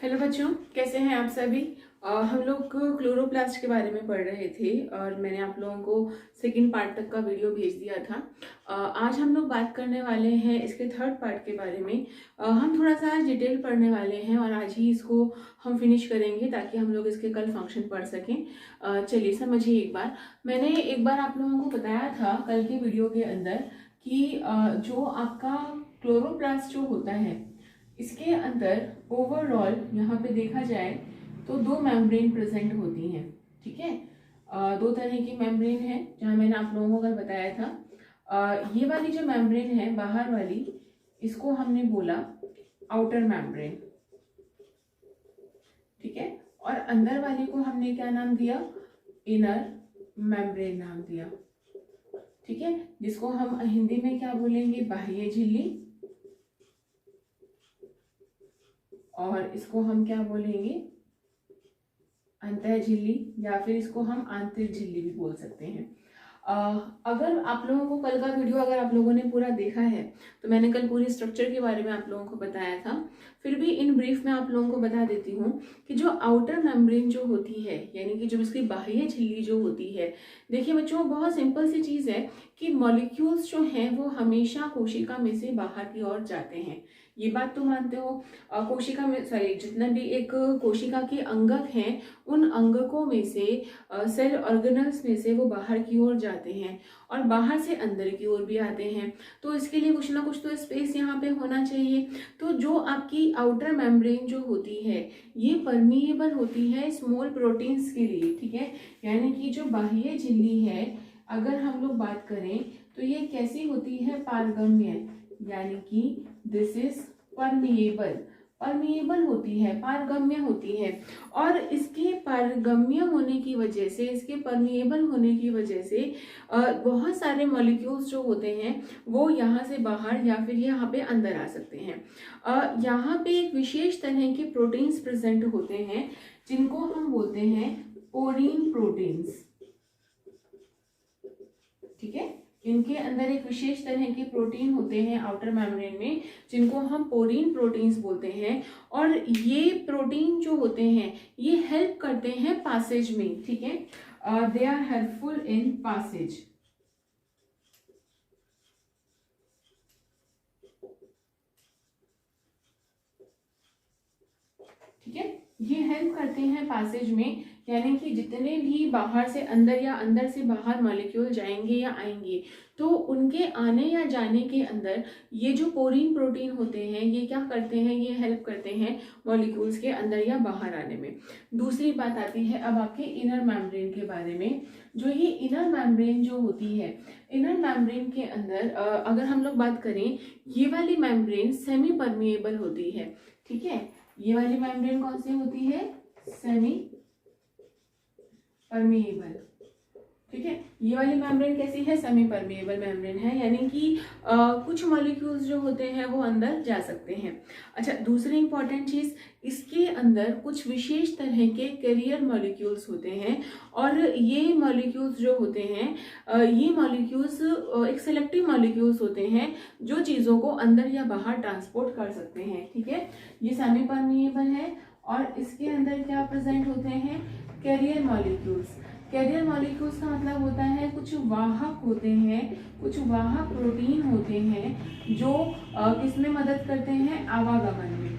Hello बच्चों, कैसे हैं आप सभी। हम लोग क्लोरोप्लास्ट के बारे में पढ़ रहे थे और मैंने आप लोगों को सेकंड पार्ट तक का वीडियो भेज दिया था। आज हम लोग बात करने वाले हैं इसके थर्ड पार्ट के बारे में। हम थोड़ा सा आज डिटेल पढ़ने वाले हैं और आज ही इसको हम फिनिश करेंगे ताकि हम लोग इसके कल फंक्शन पढ़ सकें। चलिए समझिए एक बार। मैंने एक बार आप लोगों को बताया था कल के वीडियो के अंदर कि जो आपका क्लोरोप्लास्ट जो होता है इसके अंदर ओवरऑल यहाँ पे देखा जाए तो दो मेम्ब्रेन प्रेजेंट होती हैं। ठीक है, दो तरह की मेम्ब्रेन है जहाँ मैंने आप लोगों को कल बताया था। ये वाली जो मेम्ब्रेन है बाहर वाली, इसको हमने बोला आउटर मेम्ब्रेन। ठीक है, और अंदर वाली को हमने क्या नाम दिया, इनर मेम्ब्रेन नाम दिया। ठीक है, जिसको हम हिंदी में क्या बोलेंगे, बाह्य झिल्ली, और इसको हम क्या बोलेंगे, अंतः झिल्ली, या फिर इसको हम आंतरिक झिल्ली भी बोल सकते हैं। अगर आप लोगों को कल का वीडियो अगर आप लोगों ने पूरा देखा है तो मैंने कल पूरी स्ट्रक्चर के बारे में आप लोगों को बताया था। फिर भी इन ब्रीफ में आप लोगों को बता देती हूँ कि जो आउटर मेम्ब्रेन जो होती है, यानी कि जो इसकी बाह्य झिल्ली जो होती है, देखिए बच्चों बहुत सिंपल सी चीज़ है कि मॉलिक्यूल्स जो हैं वो हमेशा कोशिका में से बाहर की ओर जाते हैं। ये बात तो मानते हो। कोशिका में सॉरी जितना भी एक कोशिका के अंगक हैं उन अंगकों में से सेल ऑर्गेनल्स में से वो बाहर की ओर जाते हैं और बाहर से अंदर की ओर भी आते हैं। तो इसके लिए कुछ ना कुछ तो स्पेस यहाँ पे होना चाहिए। तो जो आपकी आउटर मेम्ब्रेन जो होती है ये परमिएबल होती है स्मॉल प्रोटीन्स के लिए। ठीक है, यानी कि जो बाह्य झिल्ली है अगर हम लोग बात करें तो ये कैसी होती है, पारगम्य, यानी कि दिस इज परमिएबल। परमिएबल होती है, पारगम्य होती है। और इसके पारगम्य होने की वजह से, इसके परमिएबल होने की वजह से बहुत सारे मॉलिक्यूल्स जो होते हैं वो यहाँ से बाहर या फिर यहाँ पे अंदर आ सकते हैं। यहाँ पे एक विशेष तरह के प्रोटीन्स प्रेजेंट होते हैं जिनको हम बोलते हैं पोरीन प्रोटीन्स। ठीक है, इनके अंदर एक विशेष तरह के प्रोटीन होते हैं आउटर मेम्ब्रेन में जिनको हम पोरीन प्रोटीन्स बोलते हैं। और ये प्रोटीन जो होते हैं ये हेल्प करते हैं पासेज में। ठीक है, they are helpful in passage. ठीक है, ये हेल्प करते हैं पासेज में, यानी कि जितने भी बाहर से अंदर या अंदर से बाहर मॉलिक्यूल जाएंगे या आएंगे तो उनके आने या जाने के अंदर ये जो पोरीन प्रोटीन होते हैं ये क्या करते हैं, ये हेल्प करते हैं मॉलिक्यूल्स के अंदर या बाहर आने में। दूसरी बात आती है अब आपके इनर मेम्ब्रेन के बारे में। जो ये इनर मेम्ब्रेन जो होती है, इनर मेम्ब्रेन के अंदर अगर हम लोग बात करें, ये वाली मेम्ब्रेन सेमी परमिएबल होती है। ठीक है, ये वाली मेम्ब्रेन कौन सी होती है, सेमी परमिएबल। ठीक है, ये वाली मेम्ब्रेन कैसी है, सेमी परमिएबल मेम्ब्रेन है, यानी कि कुछ मॉलिक्यूल्स जो होते हैं वो अंदर जा सकते हैं। अच्छा, दूसरी इंपॉर्टेंट चीज, इसके अंदर कुछ विशेष तरह के कैरियर मॉलिक्यूल्स होते हैं और ये मॉलिक्यूल्स जो होते हैं ये मॉलिक्यूल्स एक सेलेक्टिव मॉलिक्यूल्स होते हैं जो चीज़ों को अंदर या बाहर ट्रांसपोर्ट कर सकते हैं। ठीक है, ये सेमी परमिएबल है और इसके अंदर क्या प्रेजेंट होते हैं, कैरियर मॉलिक्यूल्स। कैरियर मॉलिक्यूल्स का मतलब होता है कुछ वाहक होते हैं, कुछ वाहक प्रोटीन होते हैं जो किसमें मदद करते हैं, आवागमन में।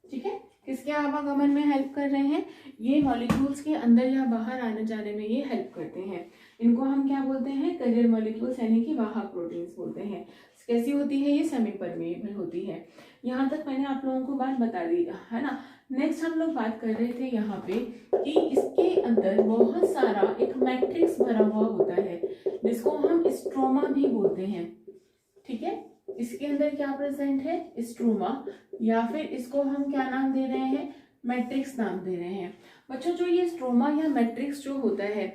ठीक है, किसके आवागमन में हेल्प कर रहे हैं, ये मॉलिक्यूल्स के अंदर या बाहर आने जाने में ये हेल्प करते हैं। इनको हम क्या बोलते हैं, कैरियर मॉलिक्यूल्स, यानी कि वाहक प्रोटीन्स बोलते हैं। कैसी होती है, ये सेमी परमिएबल होती है। यहाँ तक मैंने आप लोगों को बात बता दी है ना। नेक्स्ट हम लोग बात कर रहे थे यहाँ पे कि इसके अंदर बहुत सारा एक मैट्रिक्स भरा हुआ होता है जिसको हम स्ट्रोमा भी बोलते हैं। ठीक है, इसके अंदर क्या प्रेजेंट है, स्ट्रोमा, या फिर इसको हम क्या नाम दे रहे हैं, मैट्रिक्स नाम दे रहे हैं। बच्चों जो ये स्ट्रोमा या मैट्रिक्स जो होता है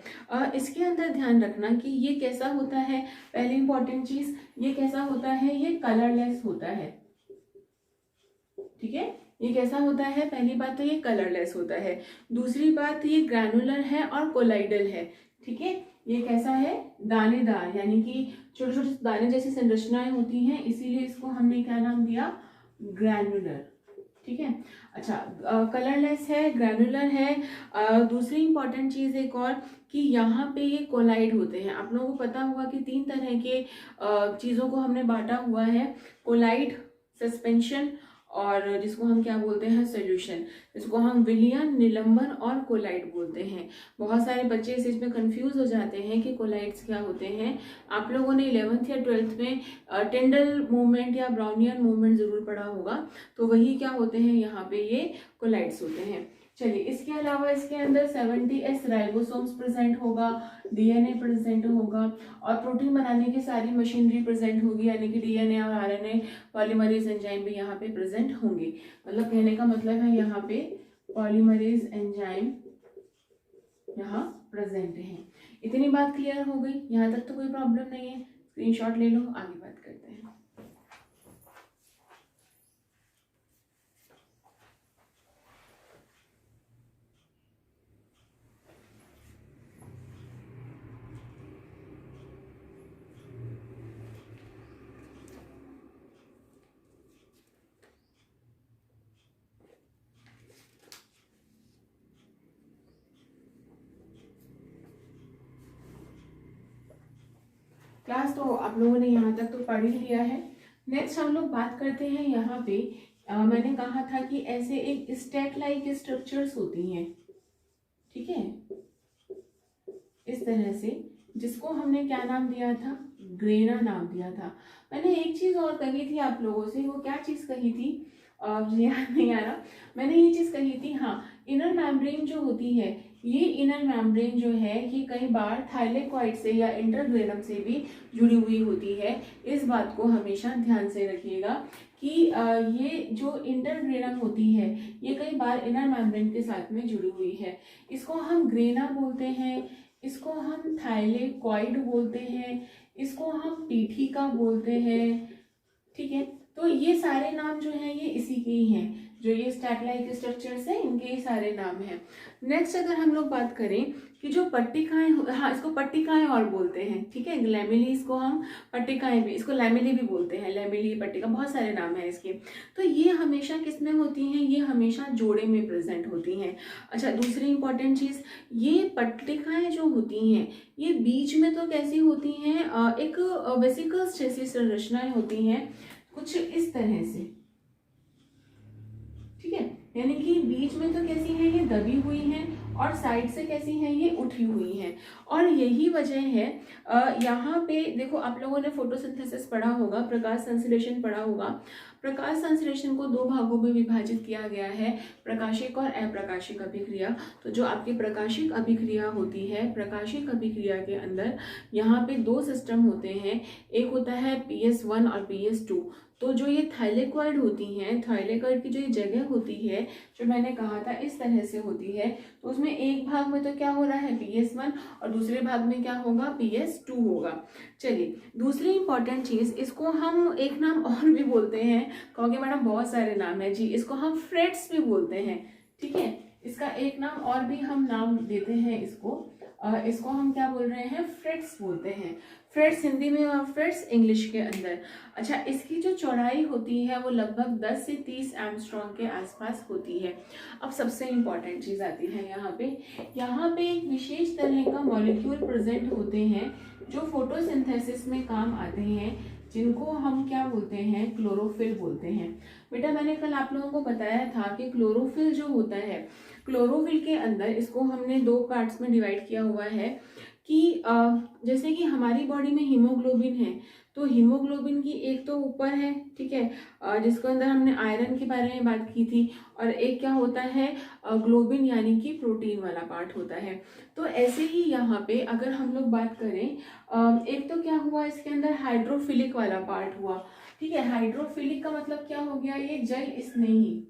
इसके अंदर ध्यान रखना कि ये कैसा होता है। पहली इंपॉर्टेंट चीज, ये कैसा होता है, ये कलरलेस होता है। ठीक है, ये कैसा होता है, पहली बात तो ये कलरलेस होता है। दूसरी बात ये ग्रैनुलर है और कोलाइडल है। ठीक है, ये कैसा है, दानेदार, यानी कि छोटे छोटे दाने जैसी संरचनाएं होती हैं, इसीलिए इसको हमने क्या नाम दिया, ग्रैन्युलर। ठीक है, अच्छा, कलरलेस है, ग्रैन्युलर है। दूसरी इंपॉर्टेंट चीज एक और कि यहाँ पे ये कोलाइड होते हैं। आप लोगों को पता होगा कि 3 तरह के चीजों को हमने बांटा हुआ है, कोलाइड, सस्पेंशन और जिसको हम क्या बोलते हैं, सोल्यूशन, जिसको हम विलियन, निलंबन और कोलाइड बोलते हैं। बहुत सारे बच्चे इस चीज में कंफ्यूज हो जाते हैं कि कोलाइड्स क्या होते हैं। आप लोगों ने 11th या 12th में टिंडल मूवमेंट या ब्राउनियन मूवमेंट जरूर पढ़ा होगा, तो वही क्या होते हैं, यहाँ पे ये कोलाइड्स होते हैं। चलिए, इसके अलावा इसके अंदर 70S राइबोसोम्स प्रेजेंट होगा, डीएनए प्रेजेंट होगा और प्रोटीन बनाने की सारी मशीनरी प्रेजेंट होगी, यानी कि डीएनए और आरएनए पॉलीमरेज एंजाइम भी यहाँ पे प्रेजेंट होंगे। मतलब कहने का मतलब है यहाँ पे पॉलीमरेज एंजाइम यहाँ प्रेजेंट है। इतनी बात क्लियर हो गई, यहाँ तक तो कोई प्रॉब्लम नहीं है, स्क्रीनशॉट ले लो, आगे बात करते हैं। क्लास तो आप लोगों ने यहाँ तक तो पढ़ ही लिया है। नेक्स्ट हम लोग बात करते हैं यहाँ पे, मैंने कहा था कि ऐसे एक स्टैक लाइक स्ट्रक्चर्स होती हैं, ठीक है, इस तरह से, जिसको हमने क्या नाम दिया था, ग्रेना नाम दिया था। मैंने एक चीज और कही थी आप लोगों से, वो क्या चीज कही थी, मुझे याद नहीं आ रहा। मैंने ये चीज कही थी, हाँ, इनर मेम्ब्रेन जो होती है, ये इनर मेम्ब्रेन जो है ये कई बार थाइलेकॉइड से या इंटरग्रेनम से भी जुड़ी हुई होती है। इस बात को हमेशा ध्यान से रखिएगा कि ये जो इंटरग्रेनम होती है ये कई बार इनर मेम्ब्रेन के साथ में जुड़ी हुई है। इसको हम ग्रेना बोलते हैं, इसको हम थाइलेकॉइड बोलते हैं, इसको हम पीठिका बोलते हैं। ठीक है, तो ये सारे नाम जो हैं ये इसी के ही हैं, जो ये स्टैक लाइक स्ट्रक्चर्स हैं इनके ही सारे नाम हैं। नेक्स्ट अगर हम लोग बात करें कि जो पट्टिकाएं, हाँ, इसको पट्टिकाएं और बोलते हैं, ठीक है, लैमेली, इसको हम पट्टिकाएं भी, इसको लैमेली भी बोलते हैं, लैमेली, पट्टिका, बहुत सारे नाम हैं इसके। तो ये हमेशा किस में होती हैं, ये हमेशा जोड़े में प्रेजेंट होती हैं। अच्छा, दूसरी इंपॉर्टेंट चीज, ये पट्टिकाएं जो होती हैं ये बीच में तो कैसी होती हैं, एक वेसिकल्स जैसी संरचनाएं होती हैं, कुछ इस तरह से, ठीक है, यानी कि बीच में तो कैसी है, ये दबी हुई हैं और साइड से कैसी हैं, ये उठी हुई हैं। और यही वजह है, यहाँ पे देखो, आप लोगों ने फोटोसिंथेसिस पढ़ा होगा, प्रकाश संश्लेषण पढ़ा होगा। प्रकाश संश्लेषण को 2 भागों में विभाजित किया गया है, प्रकाशिक और अप्रकाशिक अभिक्रिया। तो जो आपकी प्रकाशिक अभिक्रिया होती है, प्रकाशिक अभिक्रिया के अंदर यहाँ पे 2 सिस्टम होते हैं, एक होता है PS1 और PS2। तो जो ये थाइलेकॉइड होती हैं, थाइलेकॉइड की जो ये जगह होती है, जो मैंने कहा था इस तरह से होती है, तो उसमें एक भाग में तो क्या हो रहा है, PS1, और दूसरे भाग में क्या होगा, PS2 होगा। चलिए, दूसरी इंपॉर्टेंट चीज, इसको हम एक नाम और भी बोलते हैं, कहोगे मैडम बहुत सारे नाम है जी, इसको हम फ्रेट्स भी बोलते हैं, ठीक है, इसका एक नाम और भी हम नाम देते हैं इसको हम क्या बोल रहे हैं, फ्रेट्स बोलते हैं। फ्रेट्स हिंदी में और फ्रेट्स इंग्लिश के अंदर। अच्छा, इसकी जो चौड़ाई होती है वो लगभग 10 से 30 एंगस्ट्रॉम के आसपास होती है। अब सबसे इम्पॉर्टेंट चीज आती है यहाँ पे एक विशेष तरह का मॉलिक्यूल प्रेजेंट होते हैं जो फोटोसिंथेसिस में काम आते हैं, जिनको हम क्या बोलते हैं, क्लोरोफिल बोलते हैं। बेटा, मैंने कल आप लोगों को बताया था कि क्लोरोफिल जो होता है, क्लोरोफिल के अंदर इसको हमने 2 पार्ट्स में डिवाइड किया हुआ है कि जैसे कि हमारी बॉडी में हीमोग्लोबिन है, तो हीमोग्लोबिन की एक तो ऊपर है, ठीक है, जिसके अंदर हमने आयरन के बारे में बात की थी, और एक क्या होता है, ग्लोबिन, यानी कि प्रोटीन वाला पार्ट होता है। तो ऐसे ही यहाँ पे अगर हम लोग बात करें, एक तो क्या हुआ, इसके अंदर हाइड्रोफिलिक वाला पार्ट हुआ, ठीक है। हाइड्रोफिलिक का मतलब क्या हो गया, ये जल स्नेही,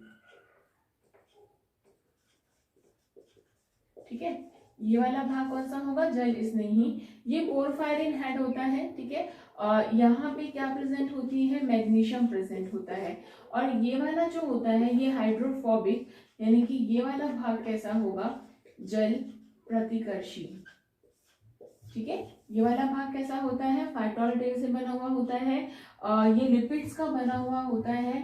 ठीक है, ये वाला भाग कौन सा होगा, जल स्नेही। ये पोरफायरिन हेड होता है, ठीक है, यहाँ पे क्या प्रेजेंट होती है, मैग्नीशियम प्रेजेंट होता है। और ये वाला जो होता है ये हाइड्रोफोबिक, यानी कि ये वाला भाग कैसा होगा, जल प्रतिकर्षी, ठीक है। ये वाला भाग कैसा होता है, फाइटोलेटेल से बना हुआ होता है, ये लिपिड्स का बना हुआ होता है,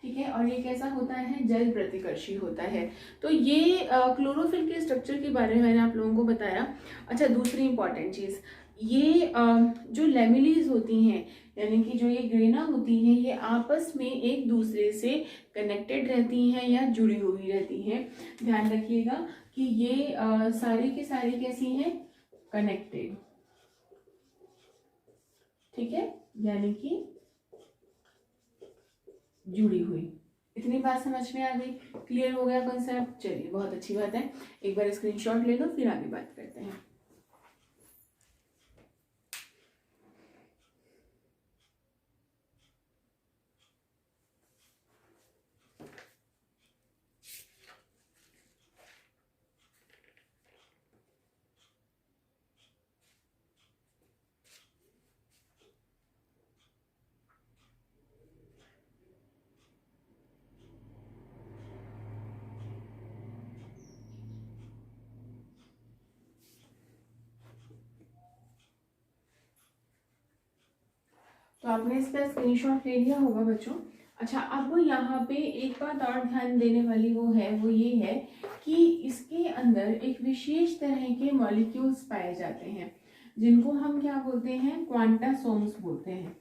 ठीक है। और ये कैसा होता है, जल प्रतिकर्षी होता है। तो ये क्लोरोफिल के स्ट्रक्चर के बारे में मैंने आप लोगों को बताया। अच्छा, दूसरी इंपॉर्टेंट चीज़, ये जो लेमिलीज होती हैं, यानी कि जो ये ग्रेना होती हैं, ये आपस में एक दूसरे से कनेक्टेड रहती हैं या जुड़ी हुई रहती हैं। ध्यान रखिएगा कि ये सारी की सारी कैसी हैं, कनेक्टेड, ठीक है, यानी कि जुड़ी हुई। इतनी बात समझ में आ गई, क्लियर हो गया कॉन्सेप्ट? चलिए, बहुत अच्छी बात है। एक बार स्क्रीनशॉट ले लो, फिर आगे बात करते हैं। तो आपने इसका स्क्रीनशॉट ले लिया होगा बच्चों। अच्छा, अब यहाँ पे एक बात और ध्यान देने वाली वो ये है कि इसके अंदर एक विशेष तरह के मॉलिक्यूल्स पाए जाते हैं, जिनको हम क्या बोलते हैं, क्वांटासोम्स बोलते हैं,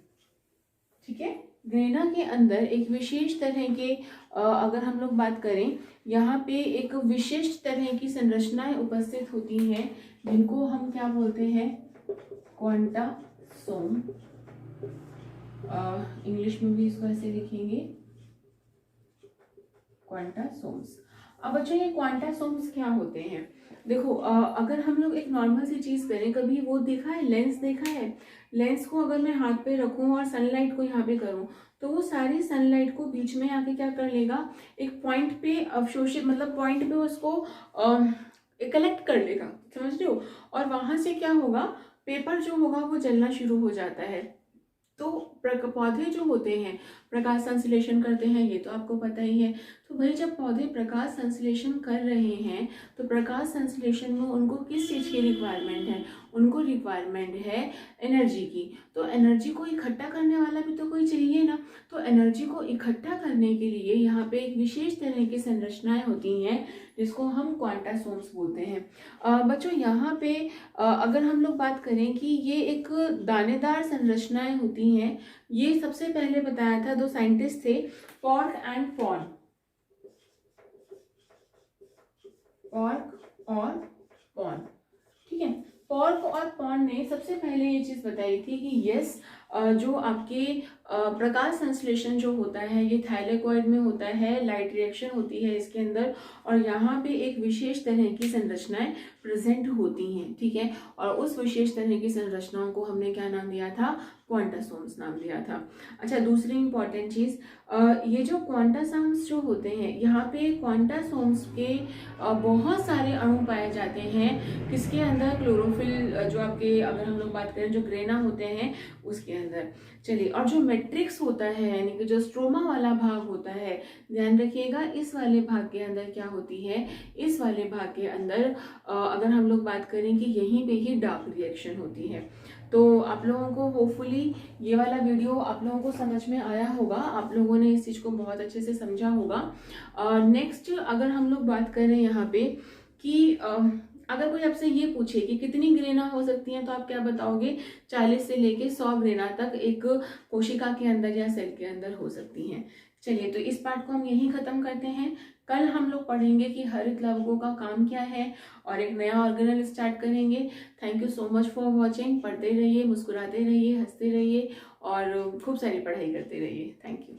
ठीक है। ग्रेना के अंदर एक विशेष तरह के अगर हम लोग बात करें, यहाँ पे एक विशिष्ट तरह की संरचनाएं उपस्थित होती हैं, जिनको हम क्या बोलते हैं, क्वांटासोम। इंग्लिश में भी इसको ऐसे लिखेंगे, क्वांटासोम्स। अब बच्चों, ये क्वांटासोम्स क्या होते हैं? देखो, अगर हम लोग एक नॉर्मल सी चीज करें, कभी वो देखा है, लेंस देखा है? लेंस को अगर मैं हाथ पे रखूं और सनलाइट को यहाँ पे करूं, तो वो सारी सनलाइट को बीच में आके क्या कर लेगा, एक पॉइंट पे अवशोषित, मतलब पॉइंट पे उसको कलेक्ट कर लेगा, समझ रहे हो? और वहां से क्या होगा, पेपर जो होगा वो जलना शुरू हो जाता है। तो पौधे जो होते हैं प्रकाश संश्लेषण करते हैं, ये तो आपको पता ही है। तो भाई, जब पौधे प्रकाश संश्लेषण कर रहे हैं, तो प्रकाश संश्लेषण में उनको किस चीज़ की रिक्वायरमेंट है? उनको रिक्वायरमेंट है एनर्जी की। तो एनर्जी को इकट्ठा करने वाला भी तो कोई चाहिए ना। तो एनर्जी को इकट्ठा करने के लिए यहाँ पे एक विशेष तरह की संरचनाएं होती हैं, जिसको हम क्वांटासोम्स बोलते हैं। बच्चों, यहाँ पे अगर हम लोग बात करें कि ये एक दानेदार संरचनाएं होती हैं, ये सबसे पहले बताया था, दो साइंटिस्ट थे, पॉर्क एंड पॉन। पॉर्क और पॉन, ठीक है। पॉर्क और पॉन ने सबसे पहले ये चीज बताई थी कि यस, जो आपके प्रकाश संश्लेषण जो होता है, ये थाइलेकॉइड में होता है, लाइट रिएक्शन होती है इसके अंदर, और यहाँ पे एक विशेष तरह की संरचनाएं प्रेजेंट होती हैं, ठीक है। और उस विशेष तरह की संरचनाओं को हमने क्या नाम दिया था, क्वांटासोम्स नाम दिया था। अच्छा, दूसरी इंपॉर्टेंट चीज, ये जो क्वांटासोम्स जो होते हैं, यहाँ पे क्वांटासोम्स के बहुत सारे अणु पाए जाते हैं, किसके अंदर, क्लोरोफिल, जो आपके अगर हम लोग बात करें जो ग्रेना होते हैं उसके अंदर। चलिए, और जो मैट्रिक्स होता है, यानी कि जो स्ट्रोमा वाला भाग होता है, ध्यान रखिएगा, इस वाले भाग के अंदर क्या होती है, इस वाले भाग के अंदर अगर हम लोग बात करें कि यहीं पे ही डार्क रिएक्शन होती है। तो आप लोगों को होपफुली ये वाला वीडियो आप लोगों को समझ में आया होगा, आप लोगों ने इस चीज़ को बहुत अच्छे से समझा होगा। नेक्स्ट अगर हम लोग बात करें यहाँ पे कि अगर कोई आपसे ये पूछे कि कितनी ग्रेना हो सकती हैं, तो आप क्या बताओगे? 40 से लेके 100 ग्रेना तक एक कोशिका के अंदर या सेल के अंदर हो सकती हैं। चलिए, तो इस पार्ट को हम यहीं खत्म करते हैं। कल हम लोग पढ़ेंगे कि हरित लवकों का काम क्या है और एक नया ऑर्गेनल स्टार्ट करेंगे। Thank you so much for watching. पढ़ते रहिए, मुस्कुराते रहिए, हंसते रहिए और खूब सारी पढ़ाई करते रहिए। Thank you.